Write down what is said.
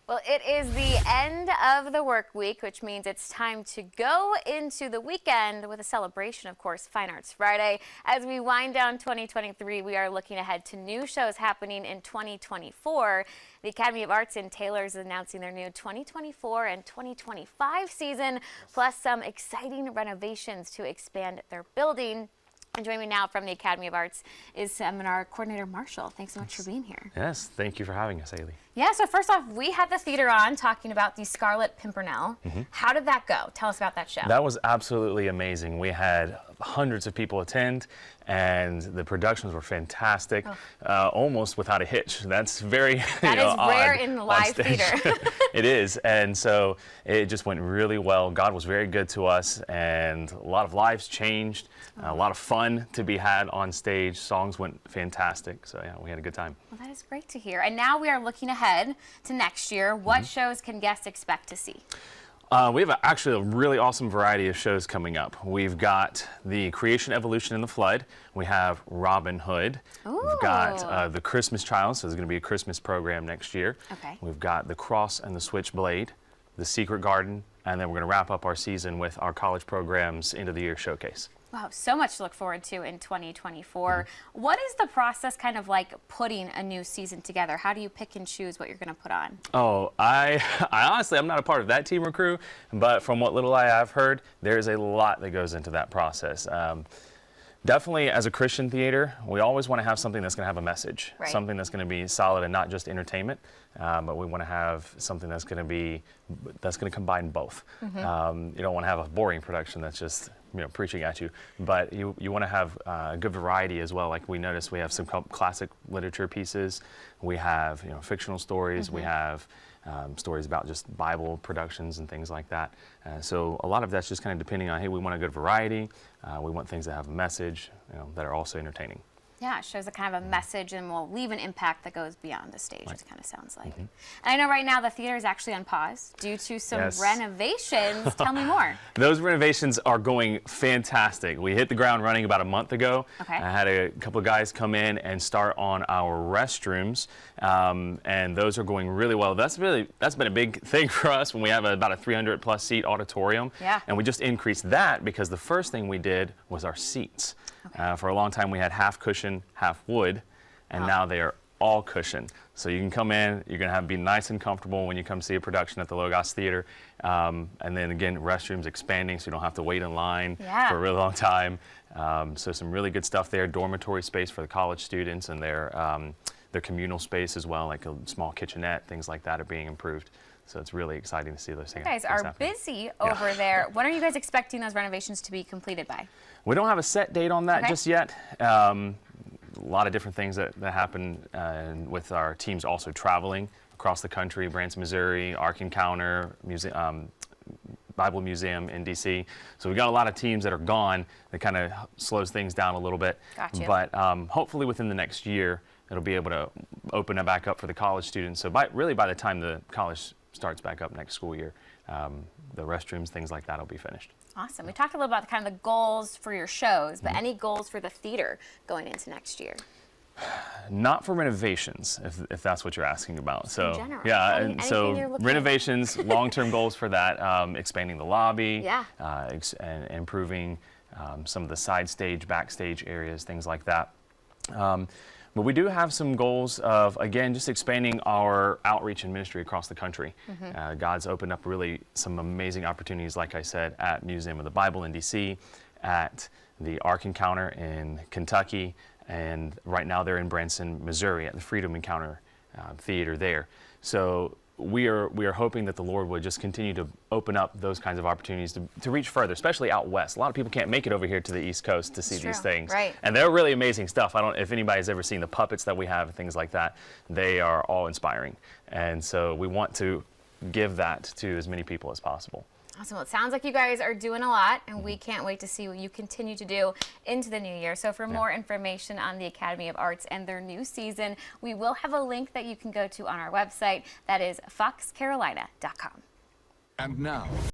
Well, it is the end of the work week, which means it's time to go into the weekend with a celebration, of course, Fine Arts Friday. As we wind down 2023, we are looking ahead to new shows happening in 2024. The Academy of Arts in Taylor is announcing their new 2024 and 2025 season, plus some exciting renovations to expand their building. And joining me now from the Academy of Arts is Seminar Coordinator Marshall. Thanks so much for being here. Yes, thank you for having us, Hayley. Yeah, so first off, we had the theater on talking about the Scarlet Pimpernel. How did that go? Tell us about that show. That was absolutely amazing. We had hundreds of people attend, and the productions were fantastic, almost without a hitch. That's very that is rare odd in live theater. It is, and so it just went really well. God was very good to us, and a lot of lives changed, a lot of fun to be had on stage. Songs went fantastic, so yeah, we had a good time. Well, that is great to hear. And now we are looking ahead to next year. What shows can guests expect to see? We have actually a really awesome variety of shows coming up. We've got the Creation, Evolution, and the Flood. We have Robin Hood. Ooh. We've got the Christmas Child, so there's going to be a Christmas program next year. Okay. We've got the Cross and the Switchblade, the Secret Garden, and then we're going to wrap up our season with our college programs end of the year showcase. Wow, so much to look forward to in 2024. What is the process kind of like putting a new season together? How do you pick and choose what you're going to put on? Oh, I honestly, I'm not a part of that team or crew, but from what little I have heard, there's a lot that goes into that process. Definitely, as a Christian theater, we always want to have something that's going to have a message, something that's going to be solid and not just entertainment, but we want to have something that's going to combine both. You don't want to have a boring production that's just preaching at you, but you want to have a good variety as well. Like we noticed, we have some classic literature pieces, we have fictional stories, we have stories about just Bible productions and things like that. So a lot of that's just kind of depending on, hey, we want a good variety, we want things that have a message, that are also entertaining. Yeah, it shows a kind of a message and will leave an impact that goes beyond the stage, it kind of sounds like. And I know right now the theater is actually on pause due to some renovations. Tell me more. Those renovations are going fantastic. We hit the ground running about a month ago. I had a couple of guys come in and start on our restrooms, and those are going really well. That's been a big thing for us when we have about a 300+ seat auditorium. And we just increased that because the first thing we did was our seats. For a long time we had half cushion, half wood, and now they are all cushion. So you can come in, you're going to be nice and comfortable when you come see a production at the Logos Theater. And then again, restrooms expanding so you don't have to wait in line for a really long time. So some really good stuff there. Dormitory space for the college students and their communal space as well, like a small kitchenette, things like that are being improved. So it's really exciting to see those things. You guys are busy over there. When are you guys expecting those renovations to be completed by? We don't have a set date on that just yet. A lot of different things that happen with our teams also traveling across the country, Branson, Missouri, Ark Encounter, Bible Museum in DC. So we've got a lot of teams that are gone. That kind of slows things down a little bit. Gotcha. But hopefully within the next year, it'll be able to open it back up for the college students. So really by the time the college starts back up next school year, the restrooms, things like that will be finished. Awesome. We talked a little about kind of the goals for your shows, but any goals for the theater going into next year? Not for renovations, if that's what you're asking about. So in general. yeah, and so renovations, long-term goals for that, expanding the lobby, and improving some of the side stage, backstage areas, things like that. But we do have some goals of, again, just expanding our outreach and ministry across the country. God's opened up really some amazing opportunities, like I said, at Museum of the Bible in DC, at the Ark Encounter in Kentucky, and right now they're in Branson, Missouri at the Freedom Encounter Theater there. So we are hoping that the Lord would just continue to open up those kinds of opportunities to reach further, especially out west. A lot of people can't make it over here to the East Coast to see these things. And they're really amazing stuff. If anybody's ever seen the puppets that we have and things like that, they are all inspiring. And so we want to give that to as many people as possible. Awesome. Well, it sounds like you guys are doing a lot, and we can't wait to see what you continue to do into the new year. So for more information on the Academy of Arts and their new season, we will have a link that you can go to on our website. That is foxcarolina.com. And now.